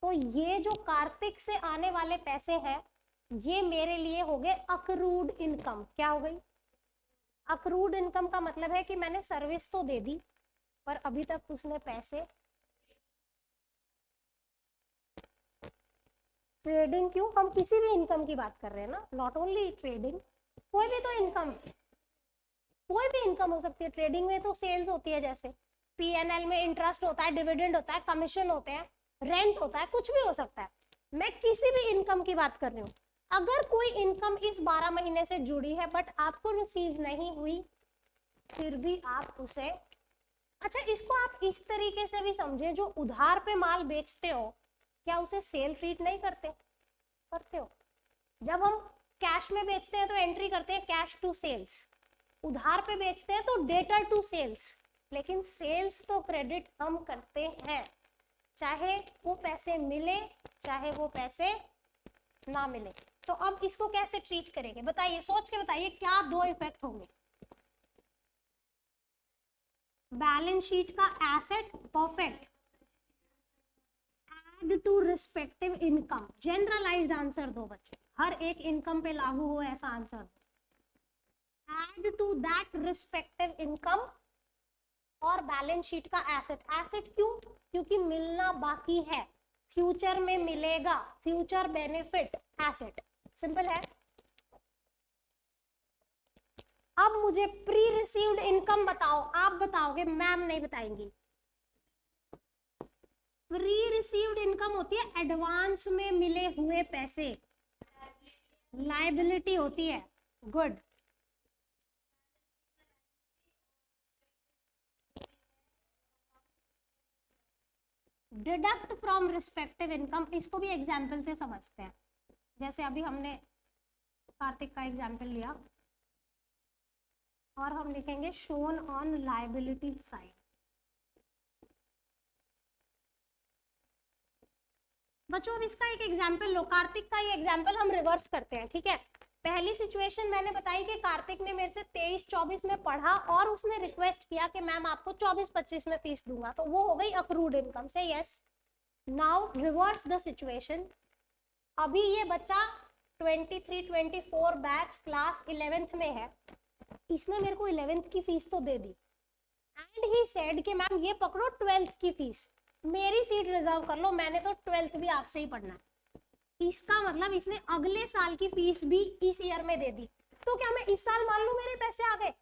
तो ये जो कार्तिक से आने वाले पैसे हैं ये मेरे लिए हो गए अक्रूड इनकम। क्या हो गई? अक्रूड इनकम का मतलब है कि मैंने सर्विस तो दे दी पर अभी तक उसने पैसे, ट्रेडिंग क्यों, हम किसी भी इनकम की बात कर रहे हैं ना, नॉट ओनली ट्रेडिंग, कोई भी तो इनकम, कोई भी इनकम हो सकती है। ट्रेडिंग में तो सेल्स होती है, जैसे पीएनएल में इंटरेस्ट होता है, डिविडेंड होता है, कमीशन होते हैं, रेंट होता है, कुछ भी हो सकता है। मैं किसी भी इनकम की बात कर रही हूँ। अगर कोई इनकम इस 12 महीने से जुड़ी है बट आपको रिसीव नहीं हुई, फिर भी आप उसे, अच्छा इसको आप इस तरीके से भी समझे, जो उधार पे माल बेचते हो क्या उसे सेल ट्रीट नहीं करते? करते हो। जब हम कैश में बेचते हैं तो एंट्री करते हैं कैश टू सेल्स, उधार पे बेचते हैं तो डेटर टू सेल्स, लेकिन सेल्स तो क्रेडिट हम करते हैं, चाहे वो पैसे मिले चाहे वो पैसे ना मिले। तो अब इसको कैसे ट्रीट करेंगे बताइए, सोच के बताइए क्या दो इफेक्ट होंगे? बैलेंस शीट का asset perfect, add to respective income, generalised answer दो बच्चे, हर एक इनकम पे लागू हो ऐसा आंसर दो। Add to that respective income और बैलेंस शीट का एसेट। एसेट क्यों? क्योंकि मिलना बाकी है, फ्यूचर में मिलेगा, फ्यूचर बेनिफिट, एसेट, सिंपल है। अब मुझे प्री रिसीव्ड इनकम बताओ, आप बताओगे, मैम नहीं बताएंगी। प्री रिसीव्ड इनकम होती है एडवांस में मिले हुए पैसे, लायबिलिटी होती है। Good, deduct from respective income, इसको भी एग्जाम्पल से समझते हैं। जैसे अभी हमने कार्तिक का एग्जाम्पल लिया और हम लिखेंगे शोन ऑन लायबिलिटी साइड। बच्चों अब इसका एक एग्जाम्पल लो, कार्तिक का ये एग्जाम्पल हम रिवर्स करते हैं, ठीक है। पहली सिचुएशन मैंने बताई कि कार्तिक ने मेरे से 23-24 में पढ़ा और उसने रिक्वेस्ट किया कि मैम आपको 24-25 में फीस दूंगा, तो वो हो गई अक्रूड इनकम से yes. Now reverse the situation, अभी ये बच्चा 23-24 बैच क्लास 11th में है, इसने मेरे को 11th की फीस तो दे दी एंड ही सेड कि मैम ये पकड़ो 12th की फीस, मेरी सीट रिजर्व कर लो, मैंने तो 12th भी आपसे ही पढ़ना है। इसका मतलब इसने अगले साल की फीस भी इस ईयर में दे दी, तो क्या मैं इस साल मान लूं मेरे पैसे आ गए?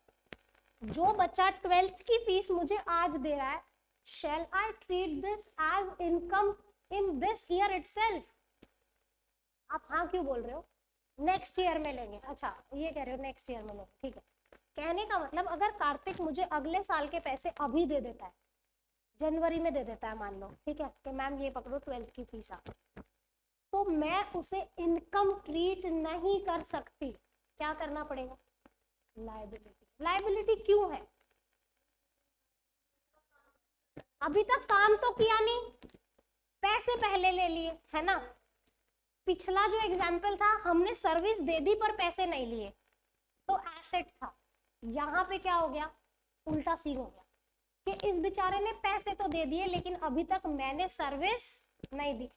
जो बच्चा 12th की फीस मुझे आज दे रहा है, shall I treat this as income in this year itself? आप हाँ क्यों बोल रहे हो? नेक्स्ट ईयर में लेंगे, अच्छा ये कह रहे हो नेक्स्ट ईयर में लेंगे, ठीक है। कहने का मतलब अगर कार्तिक मुझे अगले साल के पैसे अभी दे देता है, जनवरी में दे देता है मान लो, ठीक है, कि मैम ये पकड़ो 12th की फीस आप, तो मैं उसे इनकम ट्रीट नहीं कर सकती। क्या करना पड़ेगा? लायबिलिटी। लायबिलिटी क्यों है? अभी तक काम तो किया नहीं, पैसे पहले ले लिए, है ना। पिछला जो एग्जाम्पल था हमने सर्विस दे दी पर पैसे नहीं लिए, तो एसेट था। यहाँ पे क्या हो गया? उल्टा सीन हो गया कि इस बेचारे ने पैसे तो दे दिए लेकिन अभी तक मैंने सर्विस नहीं दी।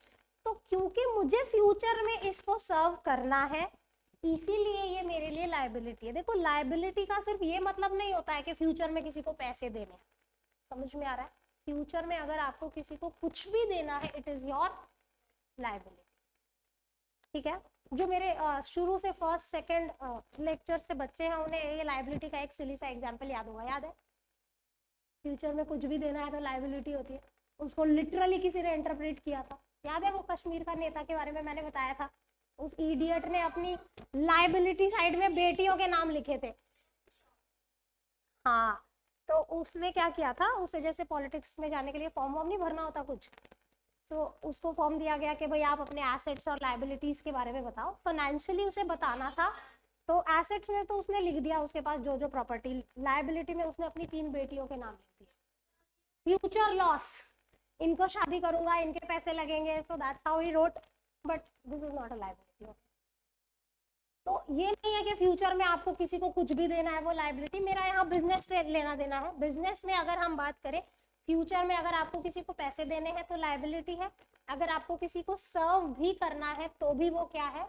तो क्योंकि मुझे फ्यूचर में इसको सर्व करना है, इसीलिए ये मेरे लिए लायबिलिटी है। देखो लायबिलिटी का सिर्फ ये मतलब नहीं होता है कि फ्यूचर में किसी को पैसे देने, समझ में आ रहा है? फ्यूचर में अगर आपको किसी को कुछ भी देना है, इट इज योर लायबिलिटी, ठीक है। जो मेरे शुरू से फर्स्ट सेकंड लेक्चर से बच्चे हैं उन्हें ये लायबिलिटी का एक सिली सा एग्जांपल याद होगा, याद है? फ्यूचर में कुछ भी देना है तो लायबिलिटी होती है। उसको लिटरली किसी ने इंटरप्रेट किया था, याद है? वो कश्मीर का नेता के बारे में मैंने बताया था, उस इडियट ने अपनी लायबिलिटी साइड में बेटियों के नाम लिखे थे। हाँ, तो उसने क्या किया था, उसे जैसे पॉलिटिक्स में जाने के लिए फॉर्म वॉर्म नहीं भरना होता कुछ, तो उसको फॉर्म दिया गया कि भाई आप अपने एसेट्स और लायबिलिटीज के बारे में बताओ, फाइनेंशियली उसे बताना था। तो एसेट्स में तो उसने लिख दिया उसके पास जो जो प्रॉपर्टी, लायबिलिटी में उसने अपनी 3 बेटियों के नाम लिख दिए। फ्यूचर लॉस, इनको शादी करूंगा, इनके पैसे लगेंगे, so that's how he wrote, but this is not a liability. तो ये नहीं है कि फ्यूचर में आपको किसी को कुछ भी देना है वो लायबिलिटी। मेरा यहाँ बिजनेस से लेना देना है। बिजनेस में अगर हम बात करें, फ्यूचर में अगर आपको किसी को पैसे देने हैं तो लायबिलिटी है, अगर आपको किसी को सर्व भी करना है तो भी वो क्या है?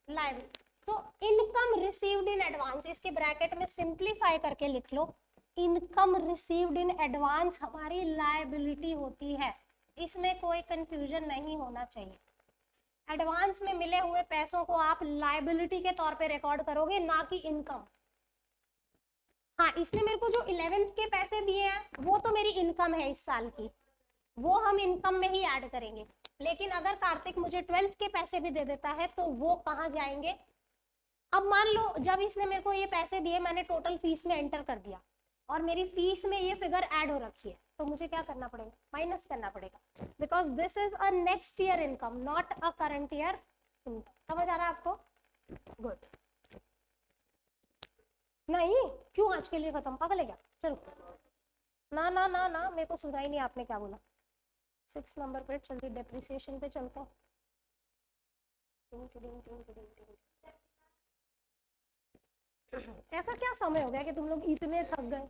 लायबिलिटी। तो इनकम रिसीव्ड इन एडवांस, इसके ब्रैकेट में सिंप्लीफाई करके लिख लो, इनकम रिसीव्ड इन एडवांस हमारी लायबिलिटी होती है। इसमें कोई कंफ्यूजन नहीं होना चाहिए। एडवांस में मिले हुए पैसों को आप लायबिलिटी के तौर पे रिकॉर्ड करोगे, ना कि इनकम। हाँ, इसने मेरे को जो 11th के पैसे दिए हैं वो तो मेरी इनकम है इस साल की, वो हम इनकम में ही ऐड करेंगे। लेकिन अगर कार्तिक मुझे 12th के पैसे भी दे देता है तो वो कहाँ जाएंगे? अब मान लो जब इसने मेरे को ये पैसे दिए, मैंने टोटल फीस में एंटर कर दिया और मेरी फीस में ये फिगर ऐड हो रखी है, तो मुझे क्या करना पड़ेगा? माइनस करना पड़ेगा, because this is a next year income, not a current year income. समझ आ रहा है आपको? गुड। नहीं, क्यों आज के लिए खत्म? पागल है क्या? चलो ना ना ना ना, मेरे को सुना ही नहीं आपने क्या बोला। 6 नंबर पे जल्दी डेप्रिसिएशन पे चलते हैं। ऐसा क्या समय हो गया कि तुम लोग इतने थक गए?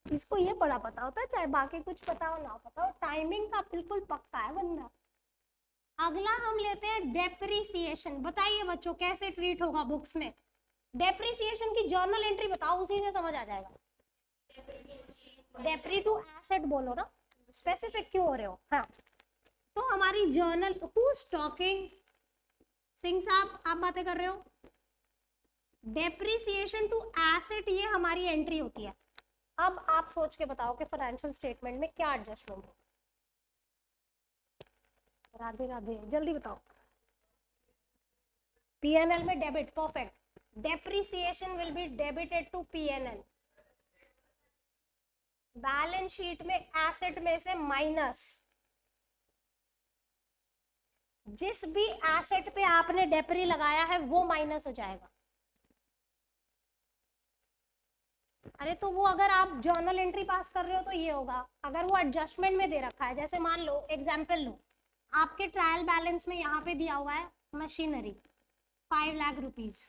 इसको ये बड़ा पता होता है, चाहे बाकी कुछ पता हो ना पता हो, टाइमिंग का बिल्कुल पक्का है बंदा। अगला हम लेते हैं डेप्रिसिएशन। बताइए बच्चों कैसे ट्रीट होगा बुक्स में? डेप्रिसिएशन की जर्नल एंट्री बताओ, उसी से समझ आ जाएगा। डेप्री टू एसेट बोलो ना, स्पेसिफिक क्यों हो रहे हो? हाँ, तो हमारी जर्नल, हु स्टॉकिंग? सिंह साहब आप बातें कर रहे हो। डेप्रिसिएशन टू एसेट ये हमारी एंट्री होती है। अब आप सोच के बताओ कि फाइनेंशियल स्टेटमेंट में क्या एडजस्टमेंट हो? राधे राधे, जल्दी बताओ। पीएनएल में debit, perfect. Depreciation will be debited to PNL. Balance sheet में एसेट में से माइनस, जिस भी एसेट पे आपने डेप्री लगाया है वो माइनस हो जाएगा। अरे तो वो अगर आप जर्नल एंट्री पास कर रहे हो तो ये होगा, अगर वो एडजस्टमेंट में दे रखा है, जैसे मान लो एग्जांपल लो, आपके ट्रायल बैलेंस में यहाँ पे दिया हुआ है मशीनरी 5 लाख रुपीज,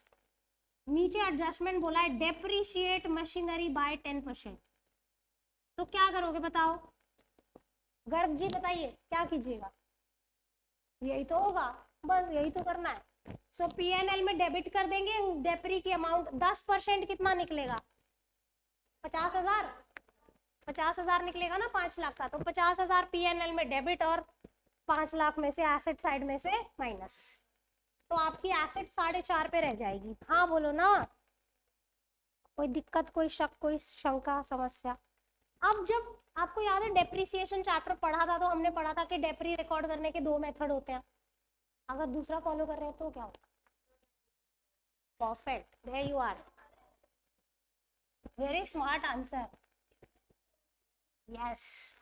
नीचे एडजस्टमेंट बोला है डेप्रिशिएट मशीनरी बाय 10%, तो क्या करोगे बताओ? गर्ग जी बताइए क्या कीजिएगा? यही तो होगा, बस यही तो करना है। सो पीएनएल में डेबिट कर देंगे उस डेप्री की अमाउंट, 10% कितना निकलेगा? 50,000। 50,000 निकलेगा ना 5 लाख का, तो 50,000 पीएनएल में डेबिट और 5 लाख में से एसेट साइड में से माइनस, तो आपकी एसेट 4.5 पे रह जाएगी। हाँ बोलो ना, कोई दिक्कत, कोई शक, कोई शंका, समस्या? अब जब आपको याद है डेप्रिसिएशन चैप्टर पढ़ा था तो हमने पढ़ा था कि डेप्री रिकॉर्ड करने के 2 मेथड होते हैं। अगर दूसरा फॉलो कर रहे हैं तो क्या होगा? Perfect, there you are, very smart answer, yes.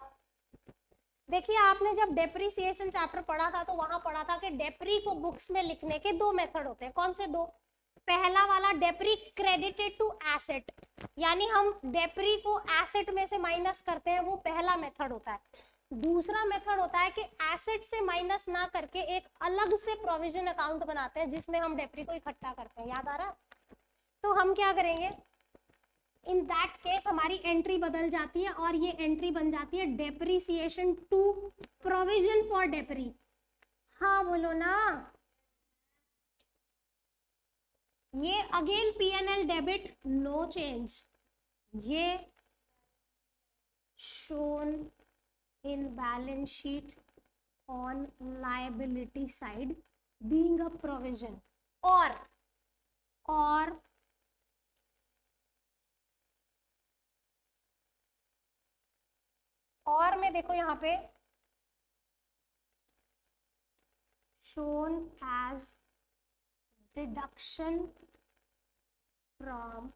देखिए आपने जब डेप्रिसिएशन चैप्टर पढ़ा था तो वहां पढ़ा था कि डेप्री को बुक्स में लिखने के दो मेथड होते हैं। कौन से दो? पहला वाला डेप्री क्रेडिटेड टू एसेट, यानी हम डेप्री को एसेट में से माइनस करते हैं, वो पहला मेथड होता है। दूसरा मेथड होता है कि एसेट से माइनस ना करके एक अलग से प्रोविजन अकाउंट बनाते हैं जिसमें हम डेप्री को इकट्ठा करते हैं। याद आ रहा? तो हम क्या करेंगे, इन दैट केस हमारी एंट्री बदल जाती है और ये एंट्री बन जाती है depreciation to provision for depre. हाँ बोलो ना। ये again P&L debit, no change, ये shown in balance sheet on liability side being a provision. और में देखो यहाँ पे shown as deduction from,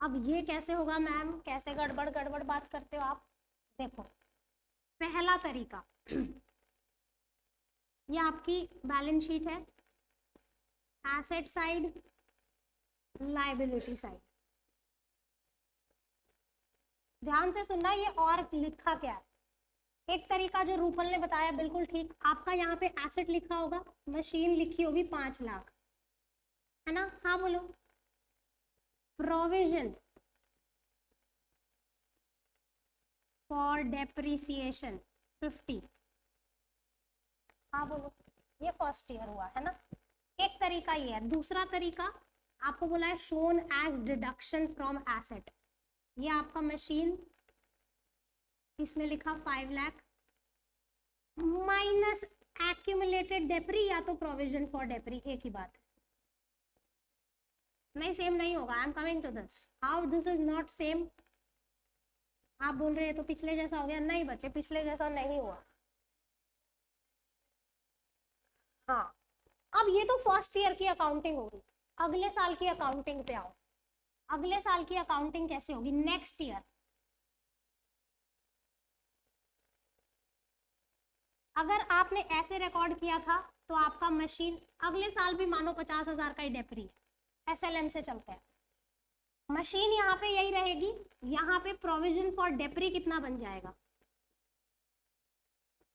अब ये कैसे होगा मैम, कैसे गड़बड़ गड़बड़ बात करते हो आप? देखो पहला तरीका, ये आपकी बैलेंस शीट है, एसेट साइड, लायबिलिटी साइड। ध्यान से सुनना, ये और लिखा क्या है। एक तरीका जो रूपल ने बताया बिल्कुल ठीक, आपका यहाँ पे एसेट लिखा होगा, मशीन लिखी होगी 5 लाख, है ना? हाँ बोलो। प्रोविजन फॉर डेप्रिसिएशन 50, हाँ बोलो। ये फर्स्ट ईयर हुआ है ना। एक तरीका ये है। दूसरा तरीका आपको बोला है shown as deduction from asset, ये आपका मशीन, इसमें लिखा 5 लाख माइनस एक्यूमुलेटेड डेप्री या तो प्रोविजन फॉर डेप्री, एक ही बात है। नहीं सेम नहीं होगा, I am coming to this, how this is not same. आप बोल रहे हैं तो पिछले जैसा हो गया, नहीं बच्चे पिछले जैसा नहीं हुआ। हाँ अब ये तो फर्स्ट ईयर की अकाउंटिंग होगी, अगले साल की अकाउंटिंग पे आओ। अगले साल की अकाउंटिंग कैसे होगी? नेक्स्ट ईयर अगर आपने ऐसे रिकॉर्ड किया था तो आपका मशीन अगले साल भी मानो 50,000 का ही डेप्री, SLM से चलते हैं, मशीन यहाँ पे यही रहेगी। यहाँ पे प्रोविजन फॉर डेप्री कितना बन जाएगा?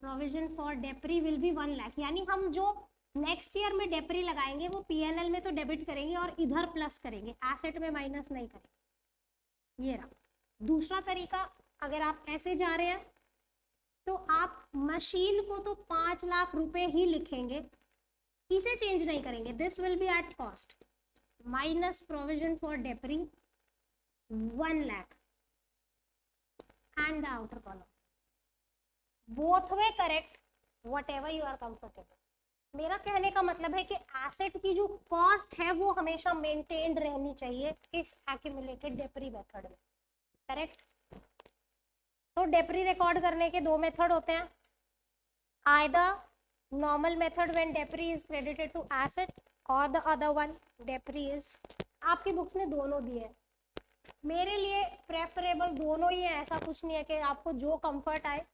Provision for depre will be 1 lakh, यानी हम जो नेक्स्ट ईयर में डेप्री लगाएंगे वो P&L में तो डेबिट करेंगे और इधर प्लस करेंगे, एसेट में माइनस नहीं करेंगे। ये रहा दूसरा तरीका। अगर आप ऐसे जा रहे हैं तो आप मशीन को तो 5 लाख रुपए ही लिखेंगे, इसे चेंज नहीं करेंगे, this will be at cost minus provision for depre 1 lakh and the outer column, both way correct, whatever you are comfortable. मेरा कहने का मतलब है कि एसेट की जो कॉस्ट है वो हमेशा मेंटेन्ड रहनी चाहिए इस एक्यूमुलेटेड डेप्री मेथड में, करेक्ट। तो डेप्री रिकॉर्ड करने के दो मेथड होते हैं, either normal method when depre is credited to asset और the other one depre is, आपकी बुक्स में दोनों दिए हैं, मेरे लिए प्रेफरेबल दोनों ही है, ऐसा कुछ नहीं है कि आपको जो कंफर्ट आए,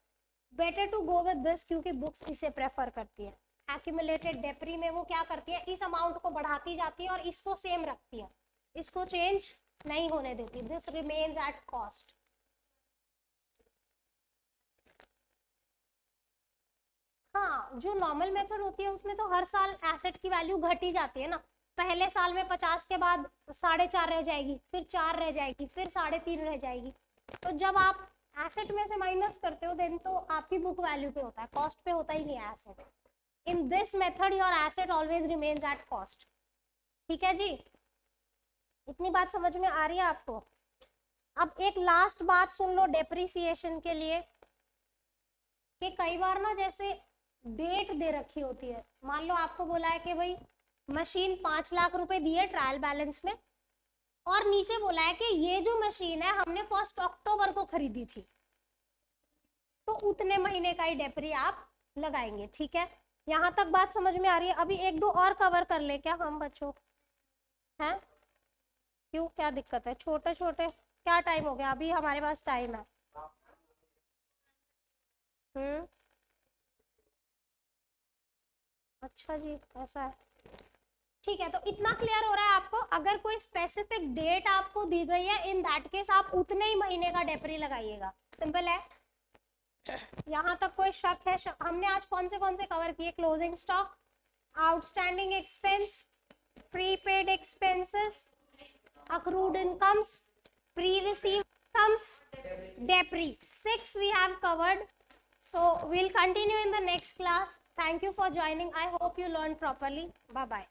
better to go with this क्योंकि बुक्स इसे प्रेफर करती है। एक्यूमुलेटेड डेप्री में वो क्या करती है, इस अमाउंट को बढ़ाती जाती है और इसको सेम रखती है, इसको चेंज नहीं होने देती, दिस रिमेन्स एट कॉस्ट। हाँ जो नॉर्मल मेथड होती है उसमें तो हर साल एसेट की वैल्यू घटी जाती है ना, पहले साल में 50 के बाद 4.5 रह जाएगी, फिर 4 रह जाएगी, फिर 3.5 रह जाएगी। तो जब आप एसेट में से माइनस करते हो देन तो आपकी बुक वैल्यू पे होता है, कॉस्ट पे होता ही नहीं है asset. In this method your asset always remains at cost. ठीक है जी, इतनी बात समझ में आ रही है आपको? अब एक लास्ट बात सुन लो डेप्रिसिएशन के लिए, कि कई बार ना जैसे डेट दे रखी होती है, मान लो आपको बोला है कि भाई मशीन 5 लाख रुपए दिए ट्रायल बैलेंस में, और नीचे बोला है कि ये जो मशीन है हमने 1 अक्टूबर को खरीदी थी, तो उतने महीने का ही डेप्री आप लगाएंगे। ठीक है, यहाँ तक बात समझ में आ रही है? अभी एक दो और कवर कर ले क्या हम बच्चों? हैं? क्यों, क्या दिक्कत है? छोटे छोटे क्या टाइम हो गया? अभी हमारे पास टाइम है। हम्म, अच्छा जी, ऐसा है। ठीक है, तो इतना क्लियर हो रहा है आपको? अगर कोई स्पेसिफिक डेट आपको दी गई है, इन दैट केस आप उतने ही महीने का डेप्री लगाइएगा। सिंपल है। यहाँ तक कोई शक है? हमने आज कौन से कवर किए? Closing stock, outstanding expense, prepaid expenses, accrued incomes, pre-received incomes, debris. 6 we have covered. So we'll continue in the next class. Thank you for joining. I hope you learned properly. Bye bye.